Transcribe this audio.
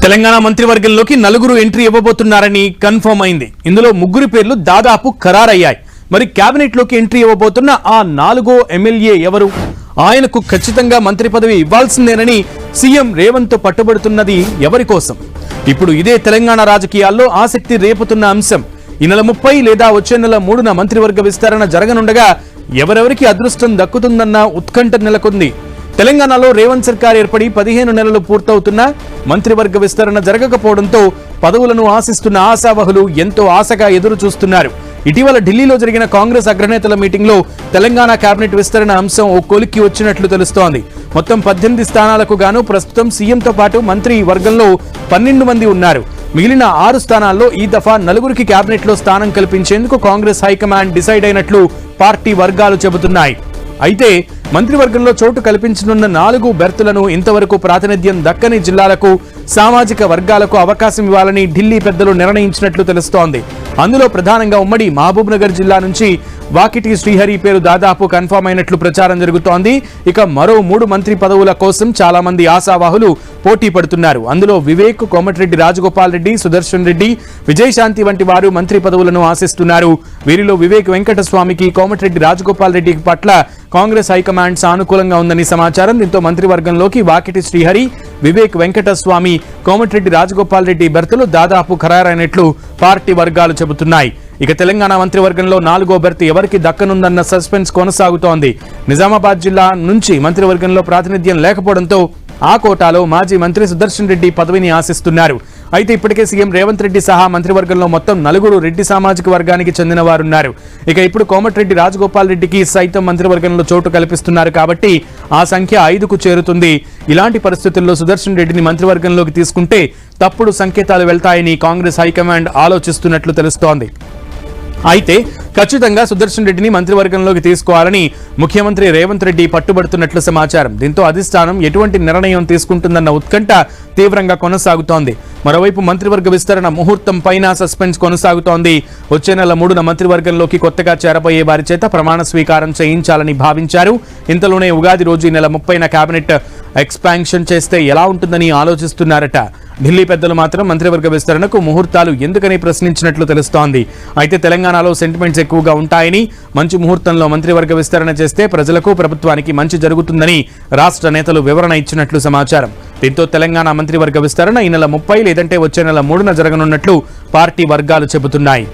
తెలంగాణ మంత్రివర్గంలోకి నలుగురు entry ఇవ్వబోతున్నారని confirm అయింది. ఇందులో ముగ్గురు పేర్లు దాదాపు ఖరారయ్యాయి. మరి కేబినెట్ లోకి ఎంట్రీ ఇవ్వబోతున్న ఆ నాలుగో ఎమ్మెల్యే ఎవరు? ఆయనకు ఖచ్చితంగా మంత్రి పదవి ఇవ్వాల్సిందేనని సీఎం రేవంత్ పట్టుబడుతున్నది ఎవరి కోసం? ఇప్పుడు ఇదే తెలంగాణ రాజకీయాల్లో ఆసక్తి రేపుతున్న అంశం. ఈ నెల 30 లేదా వచ్చే నెల 3న మంత్రివర్గ విస్తరణ జరగనుండగా ఎవరెవరికి అదృష్టం దక్కుతుందన్న ఉత్కంఠ నెలకొంది. తెలంగాణలో రేవంత్ సర్కార్ ఏర్పడి 15 నెలలు పూర్తవుతున్నా మంత్రివర్గ విస్తరణ జరగకపోవడంతో పదవులను ఆశిస్తున్న ఆశావహులు ఎంతో ఆశగా ఎదురు చూస్తున్నారు. ఇటీవల ఢిల్లీలో జరిగిన కాంగ్రెస్ అగ్రనేతల మీటింగ్లో తెలంగాణ కేబినెట్ విస్తరణ అంశం ఓ కొలిక్కి వచ్చినట్లు తెలుస్తోంది. మొత్తం 18 స్థానాలకు గాను ప్రస్తుతం సీఎంతో పాటు మంత్రి వర్గంలో 12 మంది ఉన్నారు. మిగిలిన 6 స్థానాల్లో ఈ దఫా నలుగురికి కేబినెట్లో స్థానం కల్పించేందుకు కాంగ్రెస్ హైకమాండ్ డిసైడ్ అయినట్లు పార్టీ వర్గాలు చెబుతున్నాయి. అయితే మంత్రివర్గంలో చోటు కల్పించనున్న 4 బెర్తులను ఇంతవరకు ప్రాతినిధ్యం దక్కని జిల్లాలకు, సామాజిక వర్గాలకు అవకాశం ఇవ్వాలని ఢిల్లీ పెద్దలు నిర్ణయించినట్లు తెలుస్తోంది. అందులో ప్రధానంగా ఉమ్మడి మహబూబ్ నగర్ జిల్లా నుంచి వాకిటి శ్రీహరి పేరు దాదాపు కన్ఫర్మ్ అయినట్లు ప్రచారం జరుగుతోంది. ఇక మరో 3 మంత్రి పదవుల కోసం చాలా మంది ఆశావాహులు పోటీ పడుతున్నారు. అందులో వివేక్, కోమటిరెడ్డి రాజగోపాల్ రెడ్డి, సుదర్శన్ రెడ్డి, విజయశాంతి వంటి వారు మంత్రి పదవులను ఆశిస్తున్నారు. వీరిలో వివేక్ వెంకటస్వామికి, కోమటిరెడ్డి రాజగోపాల్ రెడ్డి పట్ల కాంగ్రెస్ హైకమాండ్ సానుకూలంగా ఉందని సమాచారం. దీంతో మంత్రివర్గంలోకి వాకిటి శ్రీహరి, వివేక్ వెంకటస్వామి, కోమటిరెడ్డి రాజగోపాల్ రెడ్డి బెర్తులు దాదాపు ఖరారైనట్లు పార్టీ వర్గాలు చెబుతున్నాయి. ఇక తెలంగాణ మంత్రివర్గంలో 4వ బెర్త్ ఎవరికి దక్కనుందన్న సస్పెన్స్ కొనసాగుతోంది. నిజామాబాద్ జిల్లా నుంచి మంత్రివర్గంలో ప్రాతినిధ్యం లేకపోవడంతో ఆ కోటాలో మాజీ మంత్రి సుదర్శన్ రెడ్డి పదవిని ఆశిస్తున్నారు. అయితే ఇప్పటికే సీఎం రేవంత్ రెడ్డి సహా మంత్రివర్గంలో మొత్తం 4 రెడ్డి సామాజిక వర్గానికి చెందిన వారున్నారు. ఇక ఇప్పుడు కోమటిరెడ్డి రాజగోపాల్ రెడ్డికి సైతం మంత్రివర్గంలో చోటు కల్పిస్తున్నారు కాబట్టి ఆ సంఖ్య 5కు చేరుతుంది. ఇలాంటి పరిస్థితుల్లో సుదర్శన్ రెడ్డిని మంత్రివర్గంలోకి తీసుకుంటే తప్పుడు సంకేతాలు వెళ్తాయని కాంగ్రెస్ హైకమాండ్ ఆలోచిస్తున్నట్లు తెలుస్తోంది. అయితే ఖచ్చితంగా సుదర్శన్ రెడ్డిని మంత్రివర్గంలోకి తీసుకోవాలని ముఖ్యమంత్రి రేవంత్ రెడ్డి పట్టుబడుతున్నట్లు సమాచారం. దీంతో అధిష్టానం ఎటువంటి నిర్ణయం తీసుకుంటుందన్న ఉత్కంఠ తీవ్రంగా కొనసాగుతోంది. మరోవైపు మంత్రివర్గ విస్తరణ ముహూర్తం పైన సస్పెన్స్ కొనసాగుతోంది. వచ్చే నెల 3న మంత్రివర్గంలోకి కొత్తగా చేరబోయే వారి చేత ప్రమాణ స్వీకారం చేయించాలని భావించారు. ఇంతలోనే ఉగాది రోజు ఈ నెల 30న కేబినెట్ ఎక్స్పాన్షన్ చేస్తే ఎలా ఉంటుందని ఆలోచిస్తున్నారట. ఢిల్లీ పెద్దలు మాత్రం మంత్రివర్గ విస్తరణకు ముహూర్తాలు ఎందుకని ప్రశ్నించినట్లు తెలుస్తోంది. అయితే తెలంగాణలో సెంటిమెంట్స్ ఎక్కువగా ఉంటాయని, మంచి ముహూర్తంలో మంత్రివర్గ విస్తరణ చేస్తే ప్రజలకు, ప్రభుత్వానికి మంచి జరుగుతుందని రాష్ట్ర నేతలు వివరణ ఇచ్చినట్లు సమాచారం. దీంతో తెలంగాణ మంత్రివర్గ విస్తరణ ఈ నెల 30 లేదంటే వచ్చే నెల 3న జరగనున్నట్లు పార్టీ వర్గాలు చెబుతున్నాయి.